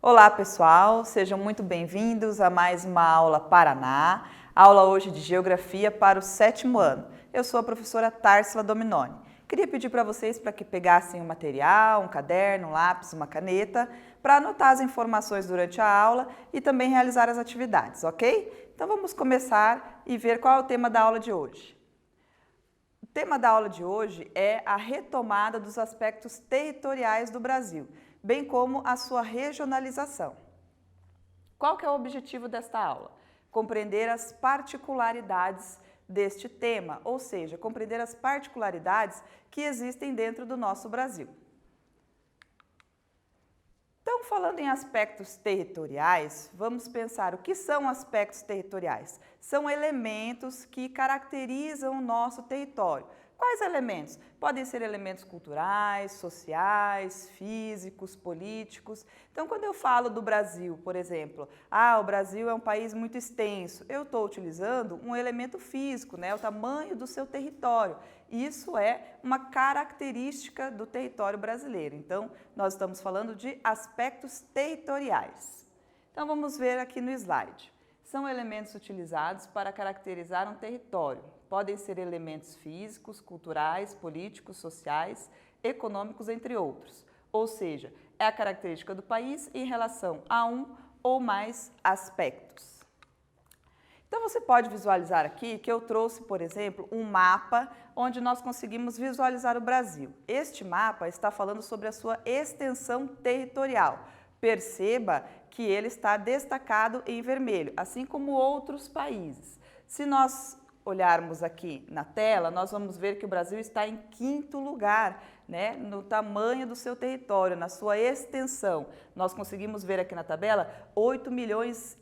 Olá pessoal, sejam muito bem-vindos a mais uma aula Paraná, aula hoje de Geografia para o 7º ano. Eu sou a professora Társila Dominoni. Queria pedir para vocês para que pegassem um material, um caderno, um lápis, uma caneta, para anotar as informações durante a aula e também realizar as atividades, ok? Então vamos começar e ver qual é o tema da aula de hoje. O tema da aula de hoje é a retomada dos aspectos territoriais do Brasil, bem como a sua regionalização. Qual que é o objetivo desta aula? Compreender as particularidades deste tema, ou seja, compreender as particularidades que existem dentro do nosso Brasil. Então, falando em aspectos territoriais, vamos pensar o que são aspectos territoriais. São elementos que caracterizam o nosso território. Quais elementos? Podem ser elementos culturais, sociais, físicos, políticos. Então, quando eu falo do Brasil, por exemplo, o Brasil é um país muito extenso, eu estou utilizando um elemento físico, né, o tamanho do seu território. Isso é uma característica do território brasileiro. Então, nós estamos falando de aspectos territoriais. Então, vamos ver aqui no slide. São elementos utilizados para caracterizar um território. Podem ser elementos físicos, culturais, políticos, sociais, econômicos, entre outros. Ou seja, é a característica do país em relação a um ou mais aspectos. Então, você pode visualizar aqui que eu trouxe, por exemplo, um mapa onde nós conseguimos visualizar o Brasil. Este mapa está falando sobre a sua extensão territorial. Perceba que ele está destacado em vermelho, assim como outros países. Se nós olharmos aqui na tela, nós vamos ver que o Brasil está em 5º lugar, né, no tamanho do seu território, na sua extensão. Nós conseguimos ver aqui na tabela 8,5 milhões,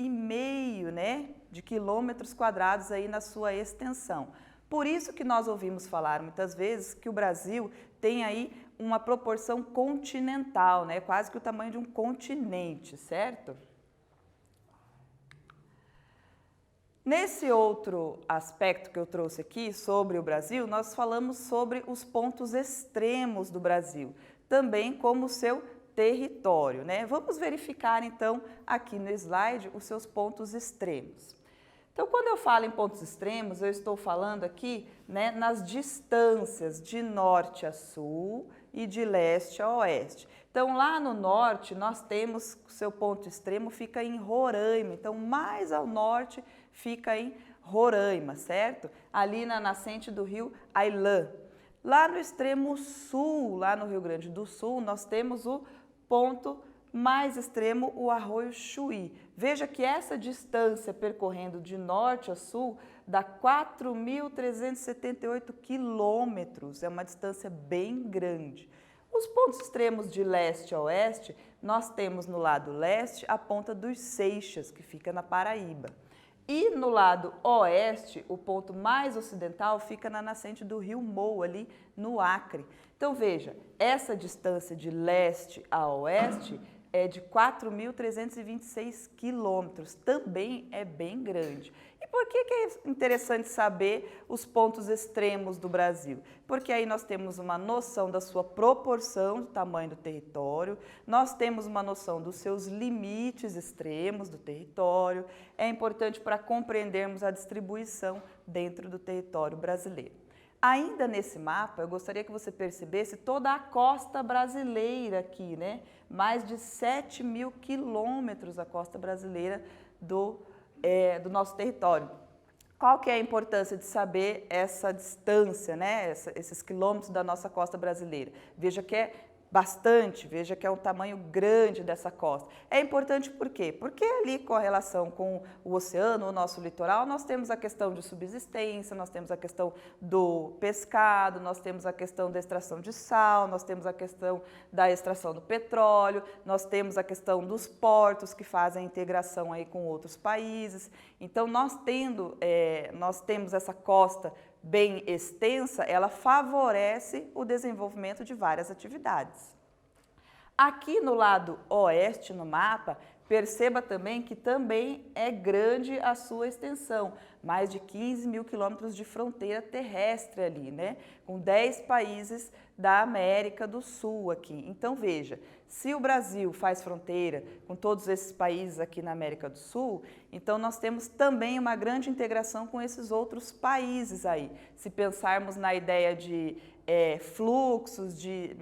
né, de quilômetros quadrados aí na sua extensão. Por isso que nós ouvimos falar muitas vezes que o Brasil tem aí uma proporção continental, né, quase que o tamanho de um continente, certo? Nesse outro aspecto que eu trouxe aqui sobre o Brasil, nós falamos sobre os pontos extremos do Brasil, também como o seu território, né? Vamos verificar então aqui no slide os seus pontos extremos. Então, quando eu falo em pontos extremos, eu estou falando aqui, né, nas distâncias de norte a sul e de leste a oeste. Então, lá no norte, nós temos, o seu ponto extremo fica em Roraima, então mais ao norte fica em Roraima, certo? Ali na nascente do rio Ailã. Lá no extremo sul, lá no Rio Grande do Sul, nós temos o ponto mais extremo, o Arroio Chuí. Veja que essa distância percorrendo de norte a sul dá 4.378 quilômetros, é uma distância bem grande. Os pontos extremos de leste a oeste, nós temos no lado leste a Ponta dos Seixas, que fica na Paraíba. E no lado oeste, o ponto mais ocidental fica na nascente do rio Moa, ali no Acre. Então veja, essa distância de leste a oeste é de 4.326 quilômetros, também é bem grande. E por que é interessante saber os pontos extremos do Brasil? Porque aí nós temos uma noção da sua proporção, do tamanho do território, nós temos uma noção dos seus limites extremos do território, é importante para compreendermos a distribuição dentro do território brasileiro. Ainda nesse mapa, eu gostaria que você percebesse toda a costa brasileira aqui, né? Mais de 7.000 quilômetros a costa brasileira do nosso território. Qual que é a importância de saber essa distância, né? Esses quilômetros da nossa costa brasileira? Veja que é bastante, veja que é um tamanho grande dessa costa. É importante por quê? Porque ali com a relação com o oceano, o nosso litoral, nós temos a questão de subsistência, nós temos a questão do pescado, nós temos a questão da extração de sal, nós temos a questão da extração do petróleo, nós temos a questão dos portos que fazem a integração aí com outros países. Então, nós temos essa costa bem extensa, ela favorece o desenvolvimento de várias atividades. Aqui no lado oeste no mapa, perceba também que também é grande a sua extensão. mais de 15 mil quilômetros de fronteira terrestre ali, né? Com 10 países da América do Sul aqui. Então, veja, se o Brasil faz fronteira com todos esses países aqui na América do Sul, então nós temos também uma grande integração com esses outros países aí. Se pensarmos na ideia de fluxos de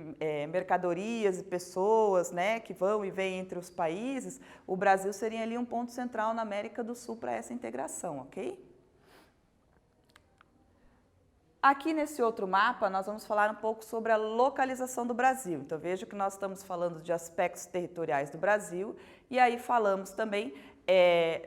mercadorias e pessoas, né, que vão e vêm entre os países, o Brasil seria ali um ponto central na América do Sul para essa integração, ok? Aqui nesse outro mapa, nós vamos falar um pouco sobre a localização do Brasil. Então, veja que nós estamos falando de aspectos territoriais do Brasil e aí falamos também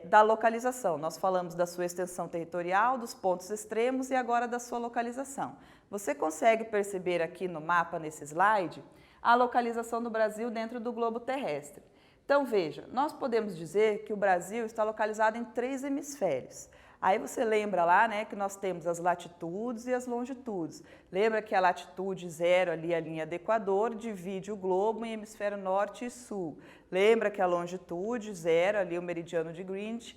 da localização. Nós falamos da sua extensão territorial, dos pontos extremos e agora da sua localização. Você consegue perceber aqui no mapa, nesse slide, a localização do Brasil dentro do globo terrestre. Então, veja, nós podemos dizer que o Brasil está localizado em 3 hemisférios. Aí você lembra lá, né, que nós temos as latitudes e as longitudes. Lembra que a latitude 0, ali a linha do Equador, divide o globo em hemisfério norte e sul. Lembra que a longitude 0, ali o meridiano de Greenwich,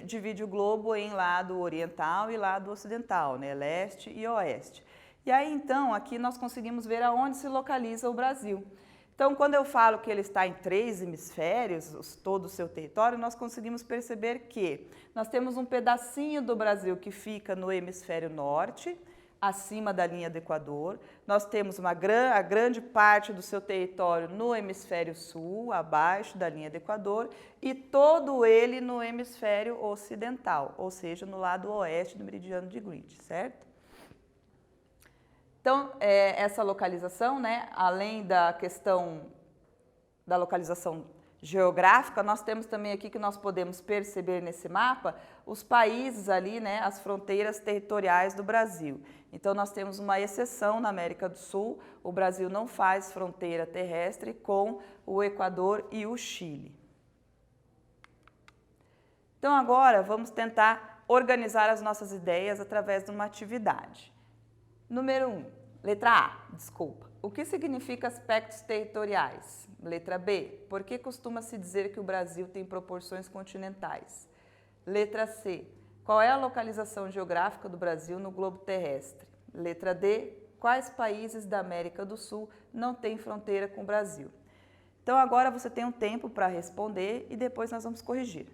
divide o globo em lado oriental e lado ocidental, né, leste e oeste. E aí, então, aqui nós conseguimos ver aonde se localiza o Brasil. Então, quando eu falo que ele está em 3 hemisférios, todo o seu território, nós conseguimos perceber que nós temos um pedacinho do Brasil que fica no hemisfério norte, acima da linha do Equador. Nós temos a grande parte do seu território no hemisfério sul, abaixo da linha do Equador, e todo ele no hemisfério ocidental, ou seja, no lado oeste do meridiano de Greenwich, certo? Então, essa localização, né, além da questão da localização geográfica, nós temos também aqui que nós podemos perceber nesse mapa os países ali, né, as fronteiras territoriais do Brasil. Então, nós temos uma exceção na América do Sul, o Brasil não faz fronteira terrestre com o Equador e o Chile. Então, agora vamos tentar organizar as nossas ideias através de uma atividade. Número 1, letra A, desculpa. O que significa aspectos territoriais? Letra B, por que costuma-se dizer que o Brasil tem proporções continentais? Letra C, qual é a localização geográfica do Brasil no globo terrestre? Letra D, quais países da América do Sul não têm fronteira com o Brasil? Então agora você tem um tempo para responder e depois nós vamos corrigir.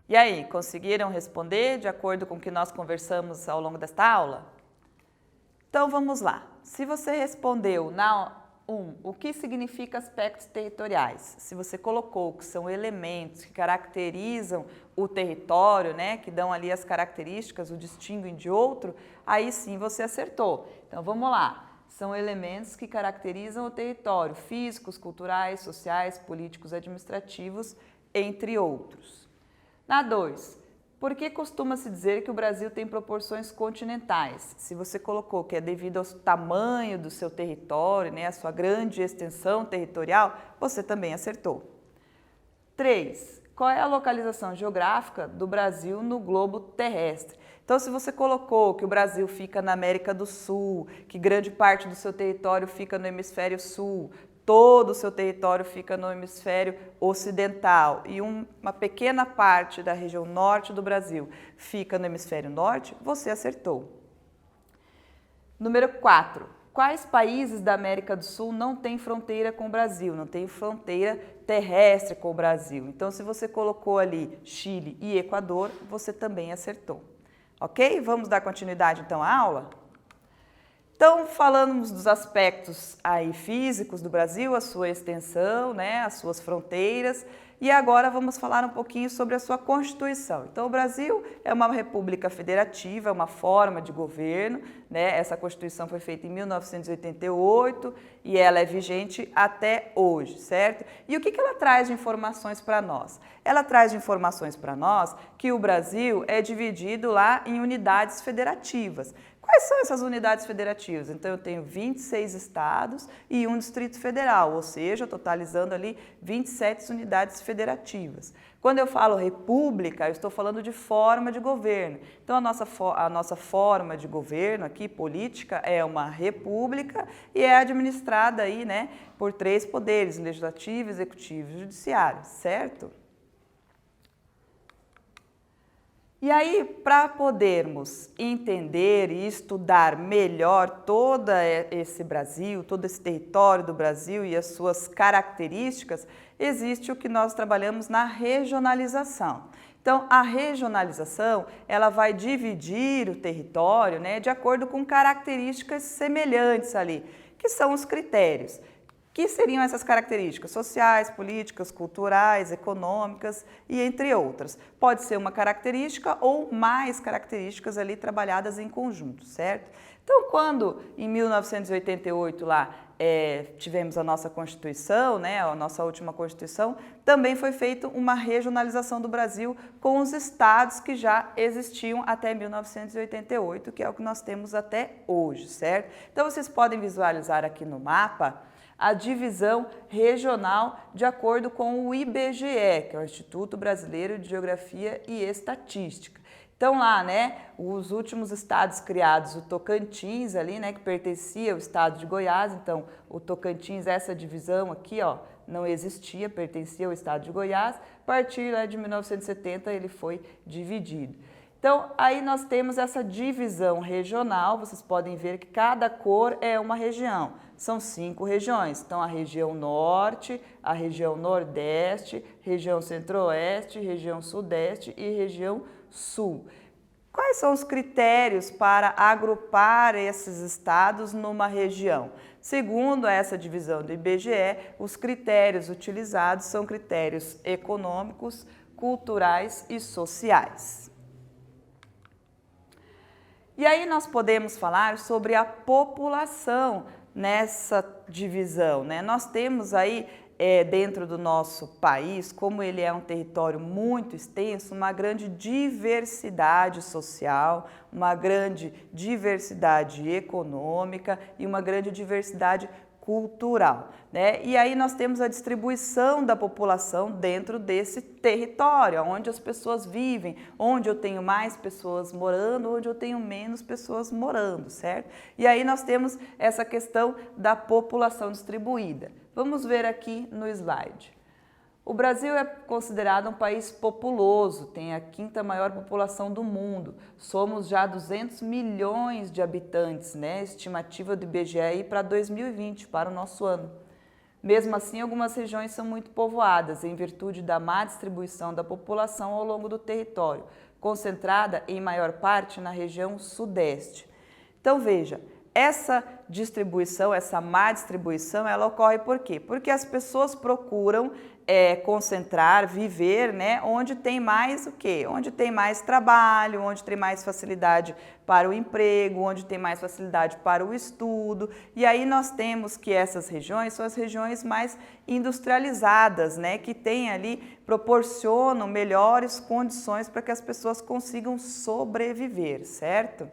E aí, conseguiram responder de acordo com o que nós conversamos ao longo desta aula? Então vamos lá. Se você respondeu na 1, o que significa aspectos territoriais? Se você colocou que são elementos que caracterizam o território, né, que dão ali as características, o distinguem de outro, aí sim você acertou. Então vamos lá. São elementos que caracterizam o território, físicos, culturais, sociais, políticos, administrativos, entre outros. Na 2, por que costuma-se dizer que o Brasil tem proporções continentais? Se você colocou que é devido ao tamanho do seu território, né, a sua grande extensão territorial, você também acertou. 3, qual é a localização geográfica do Brasil no globo terrestre? Então, se você colocou que o Brasil fica na América do Sul, que grande parte do seu território fica no hemisfério sul, todo o seu território fica no hemisfério ocidental e uma pequena parte da região norte do Brasil fica no hemisfério norte, você acertou. Número 4. Quais países da América do Sul não têm fronteira com o Brasil, não têm fronteira terrestre com o Brasil? Então, se você colocou ali Chile e Equador, você também acertou. Ok? Vamos dar continuidade então à aula? Então, falamos dos aspectos aí físicos do Brasil, a sua extensão, né, as suas fronteiras, e agora vamos falar um pouquinho sobre a sua Constituição. Então, o Brasil é uma república federativa, é uma forma de governo, né? Essa Constituição foi feita em 1988 e ela é vigente até hoje, certo? E o que ela traz de informações para nós? Ela traz de informações para nós que o Brasil é dividido lá em unidades federativas. Quais são essas unidades federativas? Então, eu tenho 26 estados e um Distrito Federal, ou seja, totalizando ali 27 unidades federativas. Quando eu falo república, eu estou falando de forma de governo. Então, a nossa forma de governo aqui, política, é uma república e é administrada aí, né, por 3 poderes, legislativo, executivo e judiciário, certo? E aí, para podermos entender e estudar melhor todo esse Brasil, todo esse território do Brasil e as suas características, existe o que nós trabalhamos na regionalização. Então, a regionalização, ela vai dividir o território, né, de acordo com características semelhantes ali, que são os critérios. Que seriam essas características? Sociais, políticas, culturais, econômicas e entre outras. Pode ser uma característica ou mais características ali trabalhadas em conjunto, certo? Então, quando em 1988 lá tivemos a nossa Constituição, né, a nossa última Constituição, também foi feita uma regionalização do Brasil com os estados que já existiam até 1988, que é o que nós temos até hoje, certo? Então, vocês podem visualizar aqui no mapa a divisão regional de acordo com o IBGE, que é o Instituto Brasileiro de Geografia e Estatística. Então lá, né, os últimos estados criados, o Tocantins ali, né, que pertencia ao estado de Goiás, então o Tocantins, essa divisão aqui, ó, não existia, pertencia ao estado de Goiás, a partir lá de 1970 ele foi dividido. Então, aí nós temos essa divisão regional, vocês podem ver que cada cor é uma região. São 5 regiões, então a região norte, a região nordeste, região centro-oeste, região sudeste e região sul. Quais são os critérios para agrupar esses estados numa região? Segundo essa divisão do IBGE, os critérios utilizados são critérios econômicos, culturais e sociais. E aí nós podemos falar sobre a população nessa divisão, né? Nós temos aí dentro do nosso país, como ele é um território muito extenso, uma grande diversidade social, uma grande diversidade econômica e uma grande diversidade cultural, né? E aí nós temos a distribuição da população dentro desse território, onde as pessoas vivem, onde eu tenho mais pessoas morando, onde eu tenho menos pessoas morando, certo? E aí nós temos essa questão da população distribuída. Vamos ver aqui no slide. O Brasil é considerado um país populoso, tem a 5ª maior população do mundo. Somos já 200 milhões de habitantes, né? Estimativa do IBGE aí para 2020, para o nosso ano. Mesmo assim, algumas regiões são muito povoadas, em virtude da má distribuição da população ao longo do território, concentrada em maior parte na região sudeste. Então, veja, essa distribuição, essa má distribuição, ela ocorre por quê? Porque as pessoas procuram concentrar, viver, né, onde tem mais o quê? Onde tem mais trabalho, onde tem mais facilidade para o emprego, onde tem mais facilidade para o estudo. E aí nós temos que essas regiões são as regiões mais industrializadas, né, que tem ali, proporcionam melhores condições para que as pessoas consigam sobreviver, certo?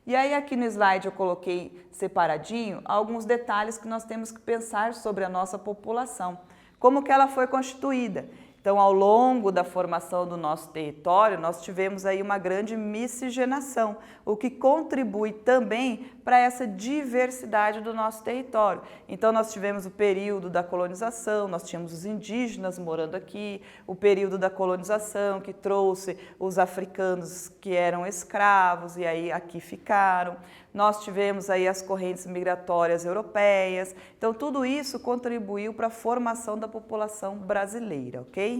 E aí aqui no slide eu coloquei separadinho alguns detalhes que nós temos que pensar sobre a nossa população, como que ela foi constituída. Então, ao longo da formação do nosso território, nós tivemos aí uma grande miscigenação, o que contribui também para essa diversidade do nosso território. Então, nós tivemos o período da colonização, nós tínhamos os indígenas morando aqui, o período da colonização que trouxe os africanos que eram escravos e aí aqui ficaram. Nós tivemos aí as correntes migratórias europeias. Então, tudo isso contribuiu para a formação da população brasileira, ok?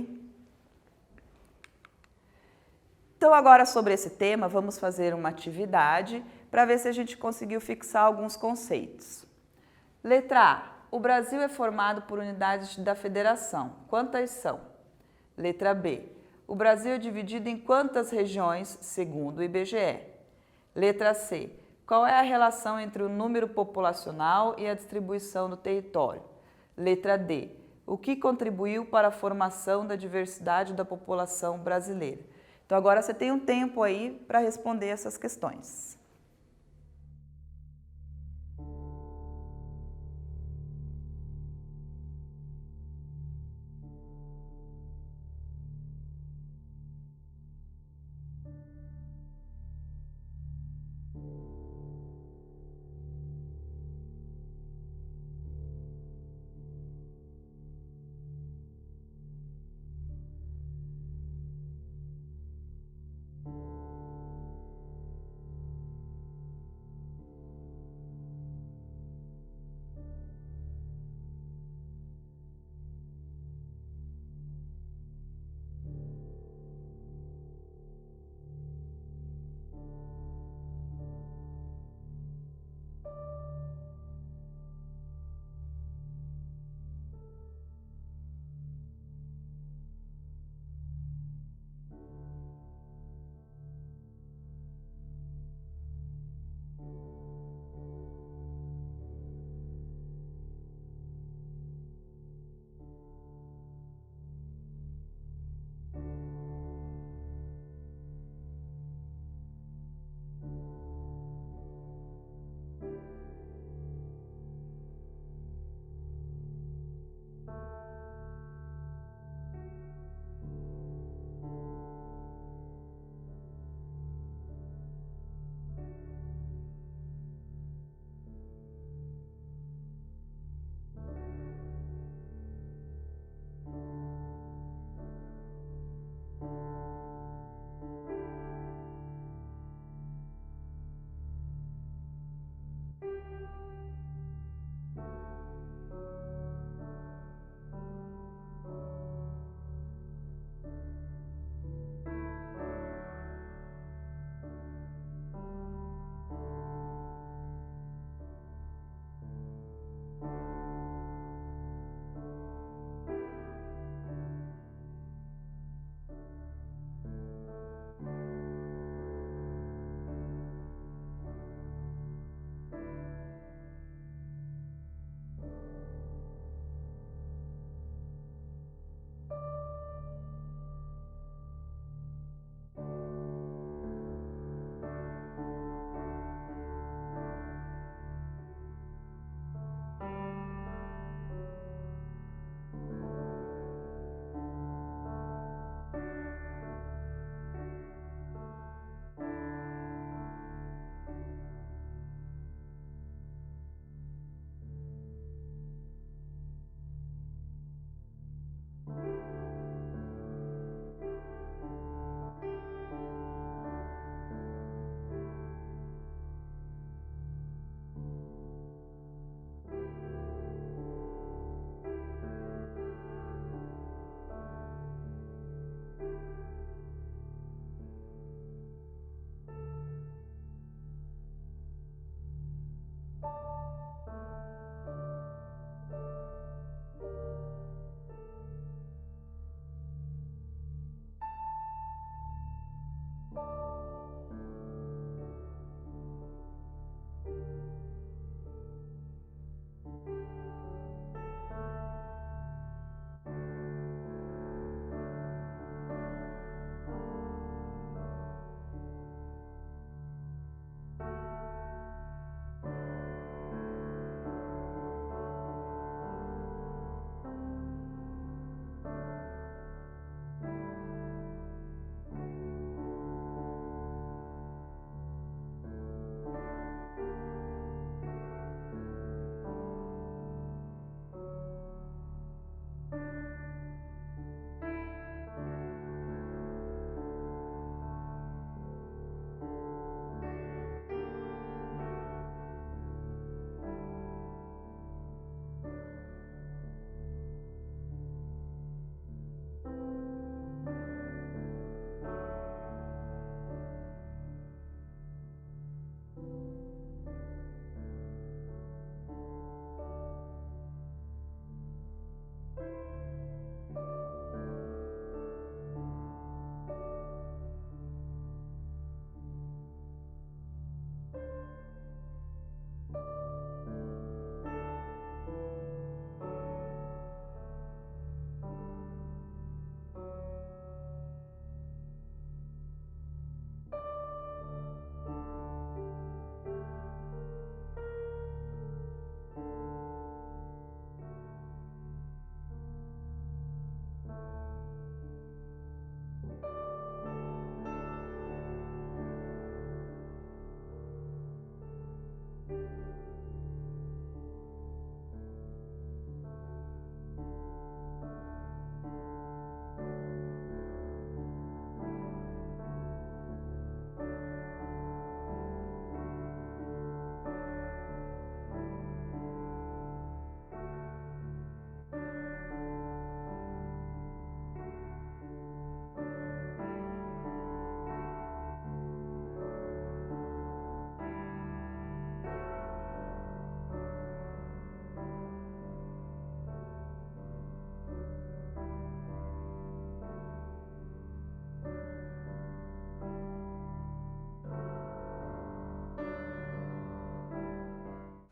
Então, agora sobre esse tema, vamos fazer uma atividade para ver se a gente conseguiu fixar alguns conceitos. Letra A. O Brasil é formado por unidades da federação. Quantas são? Letra B. O Brasil é dividido em quantas regiões, segundo o IBGE? Letra C. Qual é a relação entre o número populacional e a distribuição do território? Letra D. O que contribuiu para a formação da diversidade da população brasileira? Então, agora você tem um tempo aí para responder essas questões.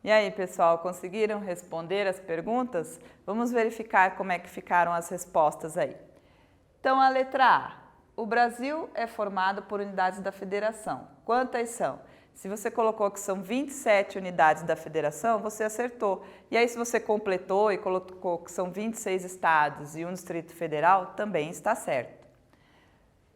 E aí, pessoal, conseguiram responder as perguntas? Vamos verificar como é que ficaram as respostas aí. Então, a letra A. O Brasil é formado por unidades da federação. Quantas são? Se você colocou que são 27 unidades da federação, você acertou. E aí, se você completou e colocou que são 26 estados e um Distrito Federal, também está certo.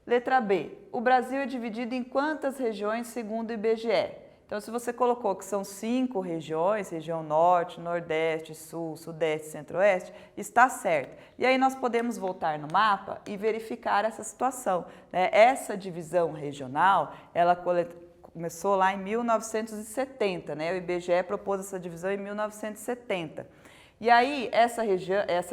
Letra B. O Brasil é dividido em quantas regiões segundo o IBGE? Então, se você colocou que são 5 regiões, região Norte, Nordeste, Sul, Sudeste, Centro-Oeste, está certo. E aí nós podemos voltar no mapa e verificar essa situação, né? Essa divisão regional, ela começou lá em 1970, né? O IBGE propôs essa divisão em 1970. E aí, essa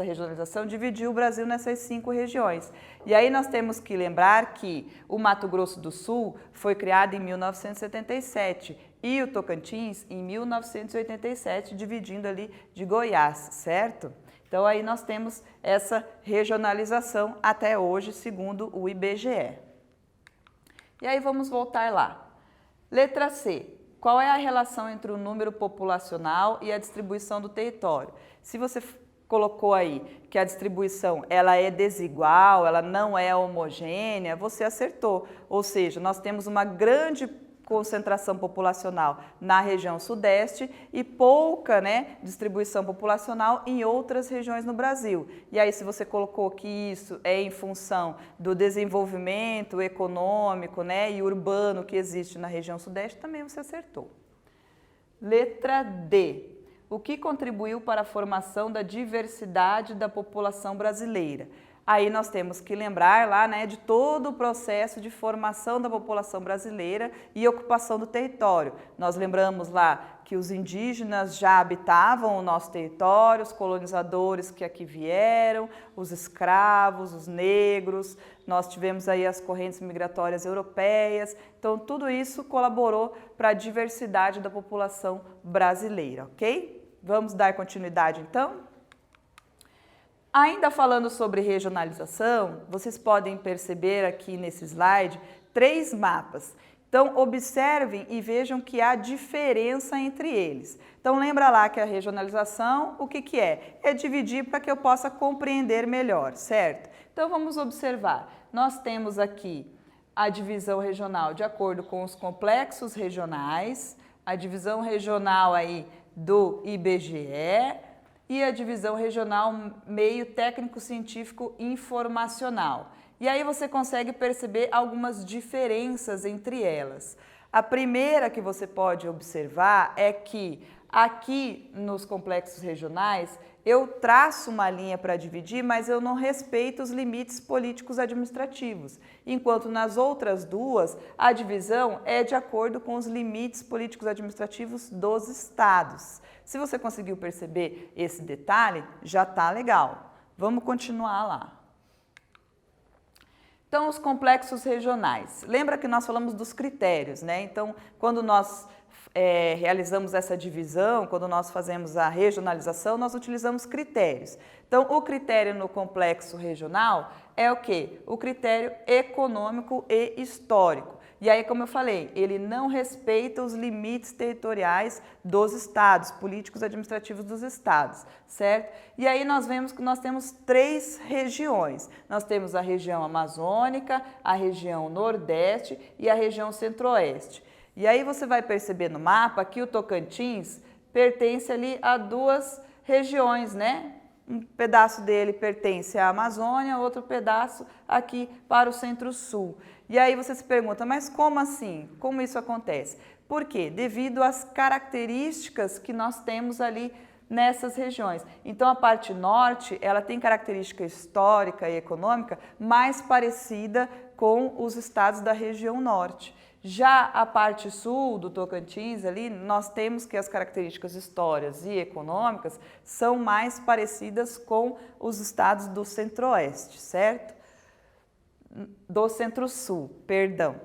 regionalização dividiu o Brasil nessas 5 regiões. E aí nós temos que lembrar que o Mato Grosso do Sul foi criado em 1977 e o Tocantins em 1987, dividindo ali de Goiás, certo? Então aí nós temos essa regionalização até hoje, segundo o IBGE. E aí vamos voltar lá. Letra C. Qual é a relação entre o número populacional e a distribuição do território? Se você colocou aí que a distribuição ela é desigual, ela não é homogênea, você acertou. Ou seja, nós temos uma grande concentração populacional na região sudeste e pouca, né, distribuição populacional em outras regiões no Brasil. E aí, se você colocou que isso é em função do desenvolvimento econômico, né, e urbano que existe na região sudeste, também você acertou. Letra D. O que contribuiu para a formação da diversidade da população brasileira? Aí nós temos que lembrar lá, né, de todo o processo de formação da população brasileira e ocupação do território. Nós lembramos lá que os indígenas já habitavam o nosso território, os colonizadores que aqui vieram, os escravos, os negros, nós tivemos aí as correntes migratórias europeias. Então, tudo isso colaborou para a diversidade da população brasileira, ok? Vamos dar continuidade, então? Ainda falando sobre regionalização, vocês podem perceber aqui nesse slide 3 mapas. Então, observem e vejam que há diferença entre eles. Então, lembra lá que a regionalização, o que é? É dividir para que eu possa compreender melhor, certo? Então, vamos observar. Nós temos aqui a divisão regional de acordo com os complexos regionais, a divisão regional aí do IBGE, e a divisão regional meio técnico-científico informacional. E aí você consegue perceber algumas diferenças entre elas. A primeira que você pode observar é que aqui nos complexos regionais eu traço uma linha para dividir, mas eu não respeito os limites políticos administrativos, enquanto nas outras duas a divisão é de acordo com os limites políticos administrativos dos estados. Se você conseguiu perceber esse detalhe, já está legal. Vamos continuar lá. Então, os complexos regionais. Lembra que nós falamos dos critérios, né? Então, quando nós realizamos essa divisão, quando nós fazemos a regionalização, nós utilizamos critérios. Então, o critério no complexo regional é o quê? O critério econômico e histórico. E aí, como eu falei, ele não respeita os limites territoriais dos estados, políticos administrativos dos estados, certo? E aí nós vemos que nós temos 3 regiões. Nós temos a região amazônica, a região nordeste e a região centro-oeste. E aí você vai perceber no mapa que o Tocantins pertence ali a 2 regiões, né? Um pedaço dele pertence à Amazônia, outro pedaço aqui para o Centro-Sul. E aí você se pergunta, mas como assim? Como isso acontece? Por quê? Devido às características que nós temos ali nessas regiões. Então, a parte norte, ela tem característica histórica e econômica mais parecida com os estados da região norte. Já a parte sul do Tocantins, ali, nós temos que as características históricas e econômicas são mais parecidas com os estados do centro-oeste, certo? Do centro-sul, perdão.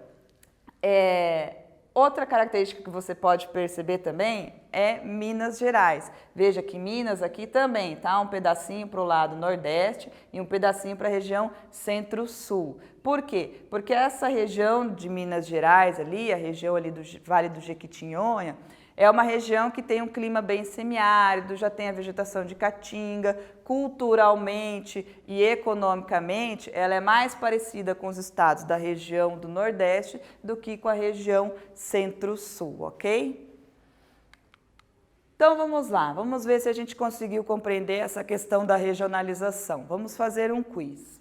Outra característica que você pode perceber também é Minas Gerais. Veja que Minas aqui também, tá? Um pedacinho para o lado Nordeste e um pedacinho para a região Centro-Sul. Por quê? Porque essa região de Minas Gerais ali, a região ali do Vale do Jequitinhonha, é uma região que tem um clima bem semiárido, já tem a vegetação de caatinga, culturalmente e economicamente, ela é mais parecida com os estados da região do Nordeste do que com a região Centro-Sul, ok? Então vamos lá, vamos ver se a gente conseguiu compreender essa questão da regionalização. Vamos fazer um quiz.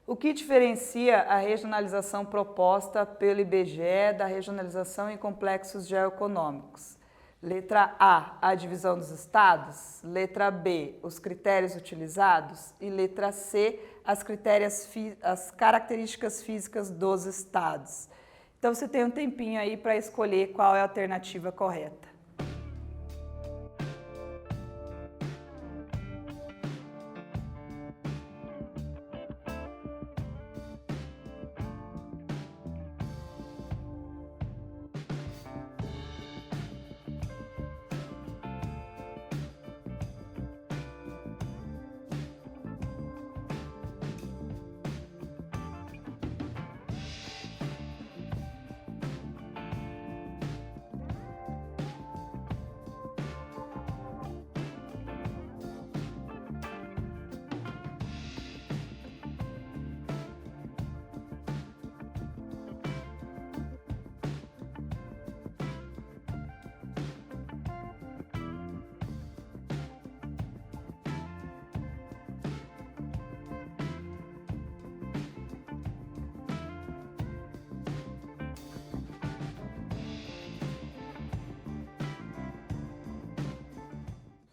O que diferencia a regionalização proposta pelo IBGE da regionalização em complexos geoeconômicos? Letra A divisão dos estados. Letra B, os critérios utilizados. E letra C, as características físicas dos estados. Então, você tem um tempinho aí para escolher qual é a alternativa correta.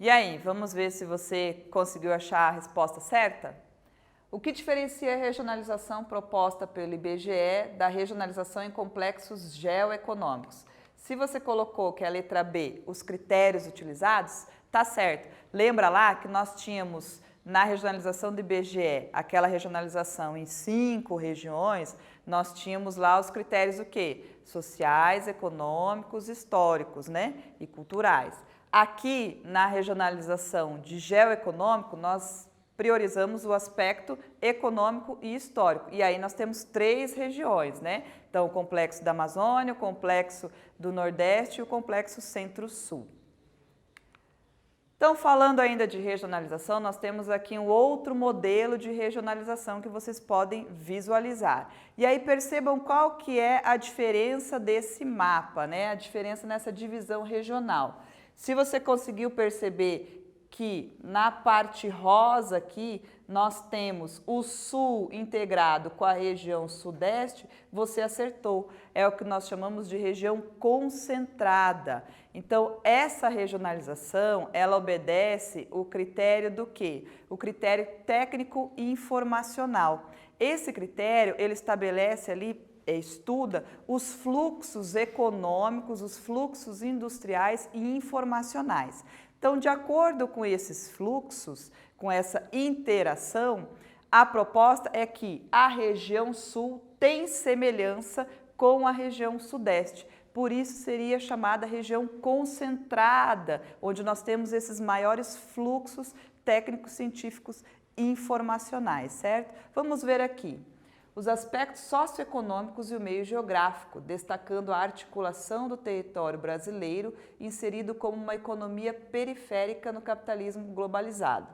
E aí, vamos ver se você conseguiu achar a resposta certa? O que diferencia a regionalização proposta pelo IBGE da regionalização em complexos geoeconômicos? Se você colocou que é a letra B, os critérios utilizados, tá certo. Lembra lá que nós tínhamos na regionalização do IBGE, aquela regionalização em 5 regiões, nós tínhamos lá os critérios o quê? Sociais, econômicos, históricos, né? E culturais. Aqui, na regionalização de geoeconômico, nós priorizamos o aspecto econômico e histórico. E aí nós temos 3 regiões, né? Então, o complexo da Amazônia, o complexo do Nordeste e o complexo Centro-Sul. Então, falando ainda de regionalização, nós temos aqui um outro modelo de regionalização que vocês podem visualizar. E aí percebam qual que é a diferença desse mapa, né? A diferença nessa divisão regional. Se você conseguiu perceber que na parte rosa aqui nós temos o sul integrado com a região sudeste, você acertou. É o que nós chamamos de região concentrada. Então, essa regionalização, ela obedece o critério do quê? O critério técnico e informacional. Esse critério, ele estabelece ali, estuda os fluxos econômicos, os fluxos industriais e informacionais. Então, de acordo com esses fluxos, com essa interação, a proposta é que a região sul tem semelhança com a região sudeste. Por isso seria chamada região concentrada, onde nós temos esses maiores fluxos técnicos, científicos e informacionais, certo? Vamos ver aqui. Os aspectos socioeconômicos e o meio geográfico, destacando a articulação do território brasileiro inserido como uma economia periférica no capitalismo globalizado.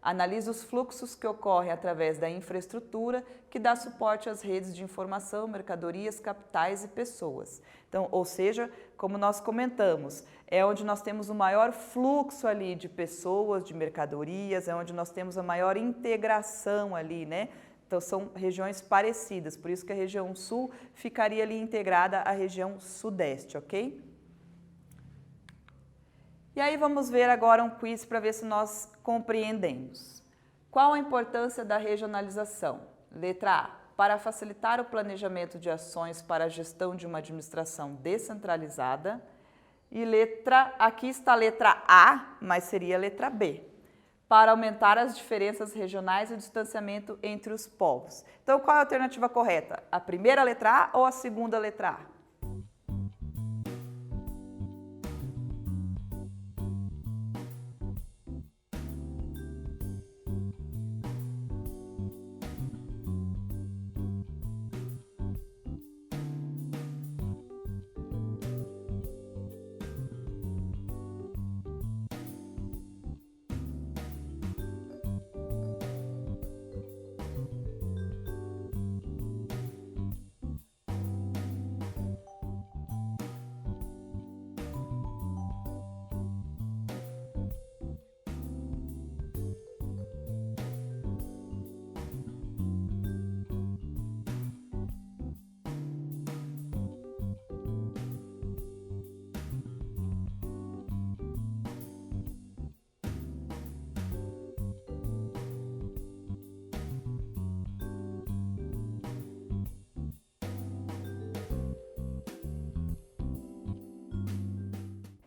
Analisa os fluxos que ocorrem através da infraestrutura que dá suporte às redes de informação, mercadorias, capitais e pessoas. Então, ou seja, como nós comentamos, é onde nós temos o maior fluxo ali de pessoas, de mercadorias, é onde nós temos a maior integração ali, né? Então, são regiões parecidas, por isso que a região sul ficaria ali integrada à região sudeste, ok? E aí vamos ver agora um quiz para ver se nós compreendemos. Qual a importância da regionalização? Letra A, para facilitar o planejamento de ações para a gestão de uma administração descentralizada. E aqui está a letra A, mas seria a letra B. Para aumentar as diferenças regionais e o distanciamento entre os povos. Então, qual é a alternativa correta? A primeira letra A ou a segunda letra A?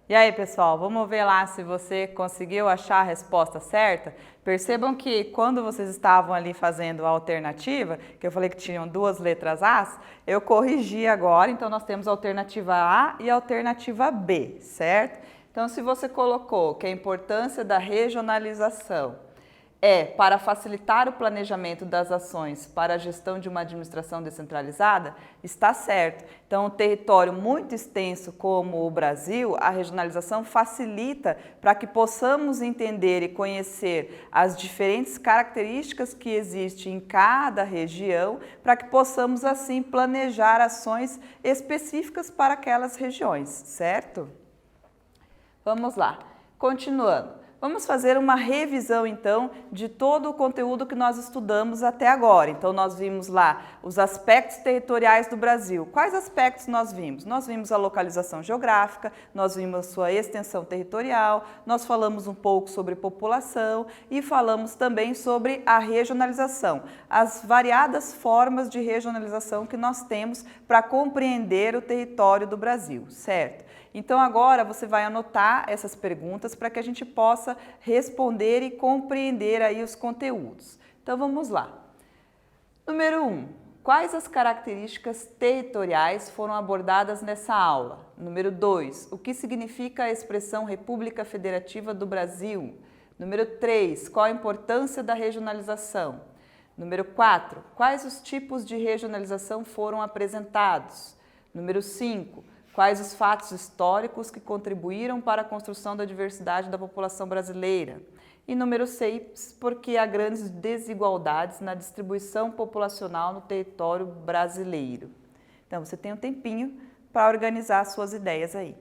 E aí, pessoal, vamos ver lá se você conseguiu achar a resposta certa? Percebam que quando vocês estavam ali fazendo a alternativa, que eu falei que tinham duas letras As, eu corrigi agora, então nós temos a alternativa A e a alternativa B, certo? Então, se você colocou que a importância da regionalização para facilitar o planejamento das ações para a gestão de uma administração descentralizada, está certo. Então, um território muito extenso como o Brasil, a regionalização facilita para que possamos entender e conhecer as diferentes características que existem em cada região, para que possamos, assim, planejar ações específicas para aquelas regiões, certo? Vamos lá, continuando. Vamos fazer uma revisão, então, de todo o conteúdo que nós estudamos até agora. Então, nós vimos lá os aspectos territoriais do Brasil. Quais aspectos nós vimos? Nós vimos a localização geográfica, nós vimos a sua extensão territorial, nós falamos um pouco sobre população e falamos também sobre a regionalização, as variadas formas de regionalização que nós temos para compreender o território do Brasil, certo? Então agora você vai anotar essas perguntas para que a gente possa responder e compreender aí os conteúdos. Então vamos lá. Número 1. Quais as características territoriais foram abordadas nessa aula? Número 2. O que significa a expressão República Federativa do Brasil? Número 3. Qual a importância da regionalização? Número 4. Quais os tipos de regionalização foram apresentados? Número 5. Quais os fatos históricos que contribuíram para a construção da diversidade da população brasileira? E número 6, porque há grandes desigualdades na distribuição populacional no território brasileiro. Então, você tem um tempinho para organizar as suas ideias aí.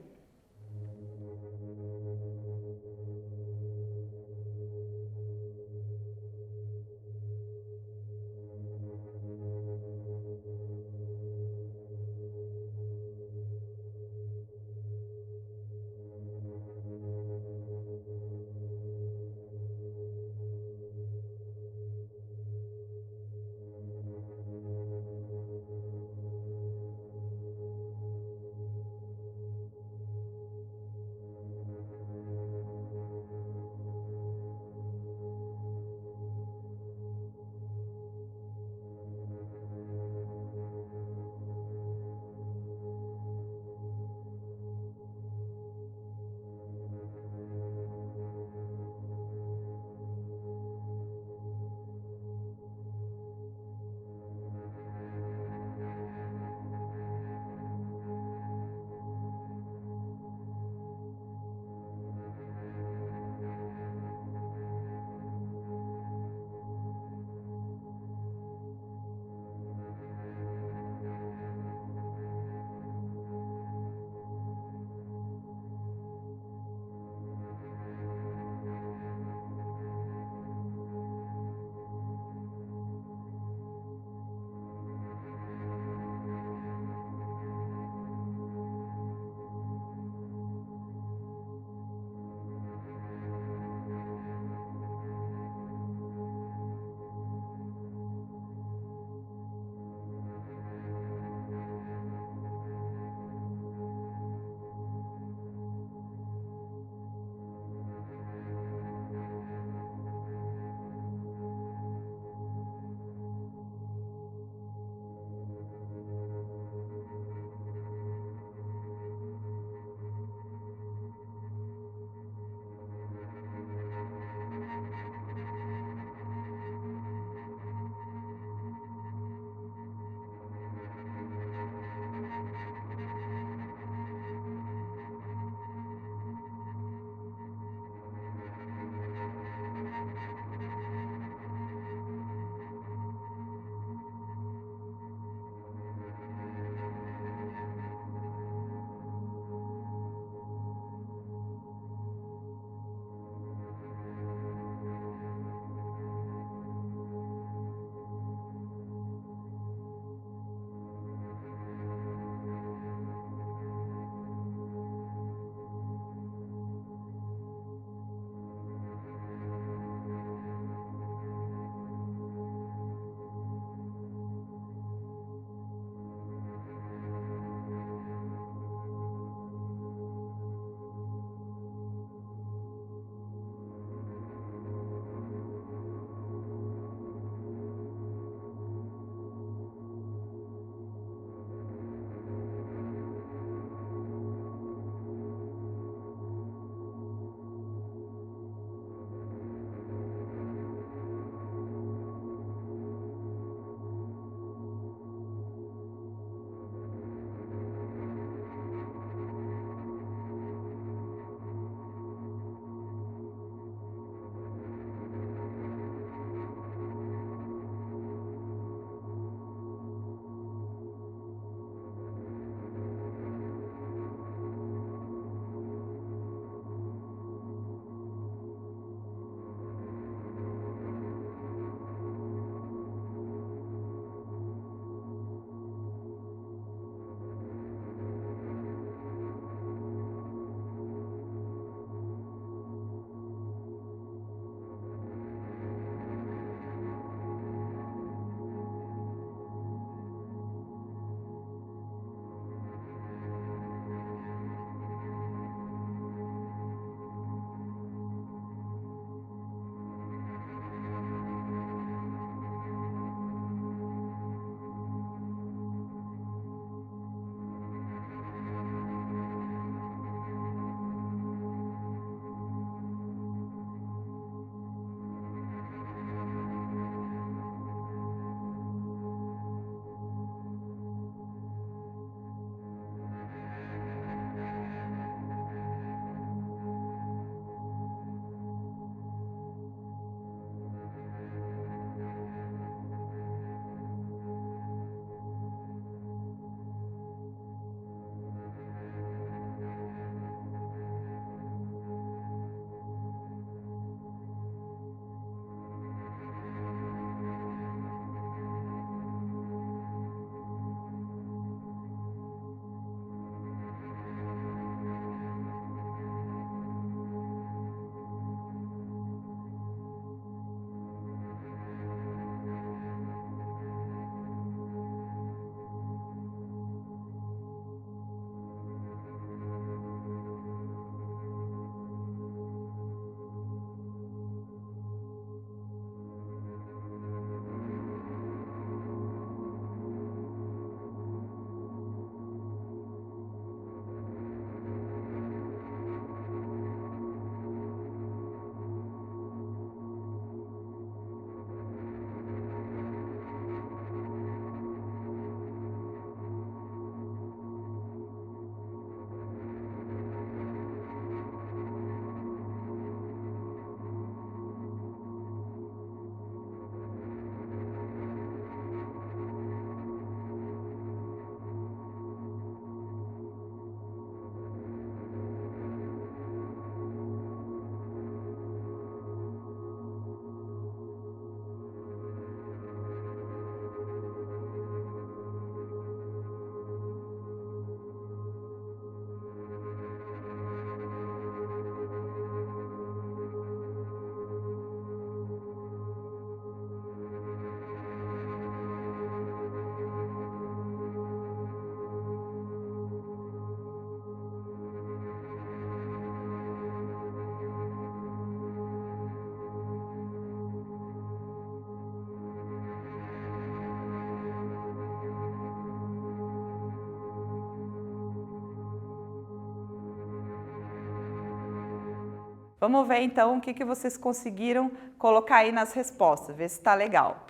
Vamos ver então o que vocês conseguiram colocar aí nas respostas, ver se está legal.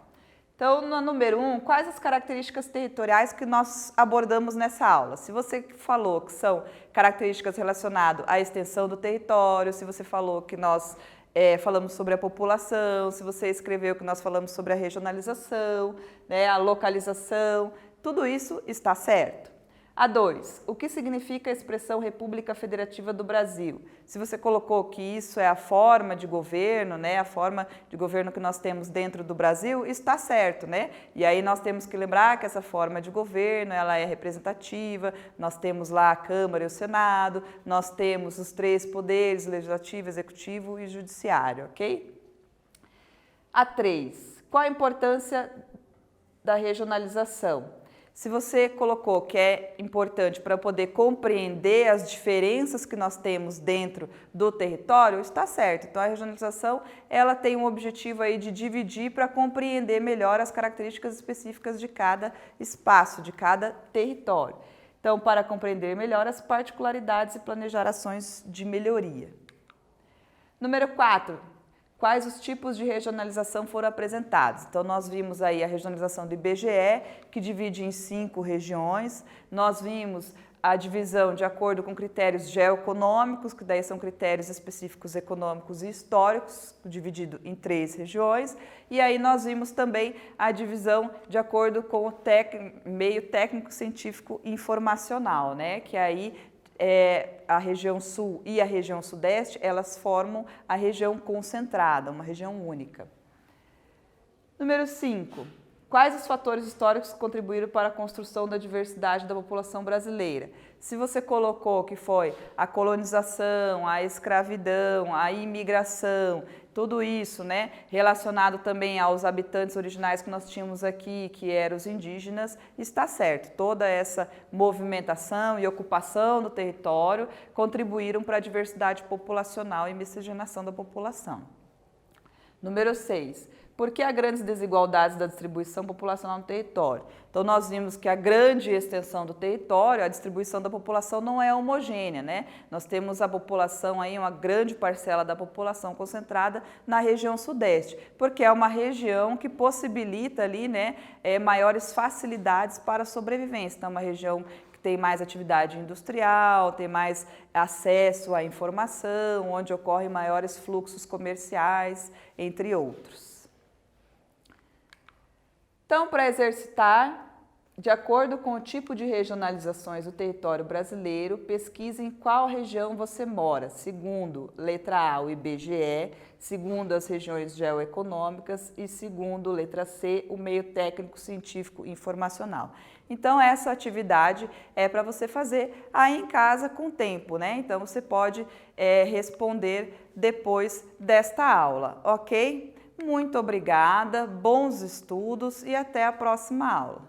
Então, no número 1, quais as características territoriais que nós abordamos nessa aula? Se você falou que são características relacionadas à extensão do território, se você falou que nós falamos sobre a população, se você escreveu que nós falamos sobre a regionalização, né, a localização, tudo isso está certo. A 2, o que significa a expressão República Federativa do Brasil? Se você colocou que isso é a forma de governo, né, a forma de governo que nós temos dentro do Brasil, está certo, né? E aí nós temos que lembrar que essa forma de governo, ela é representativa, nós temos lá a Câmara e o Senado, nós temos os 3 poderes, legislativo, executivo e judiciário, ok? A 3, qual a importância da regionalização? Se você colocou que é importante para poder compreender as diferenças que nós temos dentro do território, está certo. Então, a regionalização, ela tem um objetivo aí de dividir para compreender melhor as características específicas de cada espaço, de cada território. Então, para compreender melhor as particularidades e planejar ações de melhoria. Número 4. Quais os tipos de regionalização foram apresentados? Então, nós vimos aí a regionalização do IBGE, que divide em 5 regiões. Nós vimos a divisão de acordo com critérios geoeconômicos, que daí são critérios específicos econômicos e históricos, dividido em 3 regiões. E aí nós vimos também a divisão de acordo com o meio técnico, científico e informacional, né? Que aí a região sul e a região sudeste, elas formam a região concentrada, uma região única. Número 5. Quais os fatores históricos que contribuíram para a construção da diversidade da população brasileira? Se você colocou que foi a colonização, a escravidão, a imigração, tudo isso, né, relacionado também aos habitantes originais que nós tínhamos aqui, que eram os indígenas, está certo. Toda essa movimentação e ocupação do território contribuíram para a diversidade populacional e miscigenação da população. Número 6. Por que há grandes desigualdades da distribuição populacional no território? Então, nós vimos que a grande extensão do território, a distribuição da população não é homogênea, né? Nós temos a população aí, uma grande parcela da população concentrada na região sudeste, porque é uma região que possibilita ali, né, maiores facilidades para a sobrevivência. Então, é uma região que tem mais atividade industrial, tem mais acesso à informação, onde ocorrem maiores fluxos comerciais, entre outros. Então, para exercitar, de acordo com o tipo de regionalizações do território brasileiro, pesquise em qual região você mora, segundo letra A, o IBGE, segundo as regiões geoeconômicas e segundo letra C, o meio técnico, científico e informacional. Então, essa atividade é para você fazer aí em casa com tempo, né? Então, você pode responder depois desta aula, ok? Muito obrigada, bons estudos e até a próxima aula.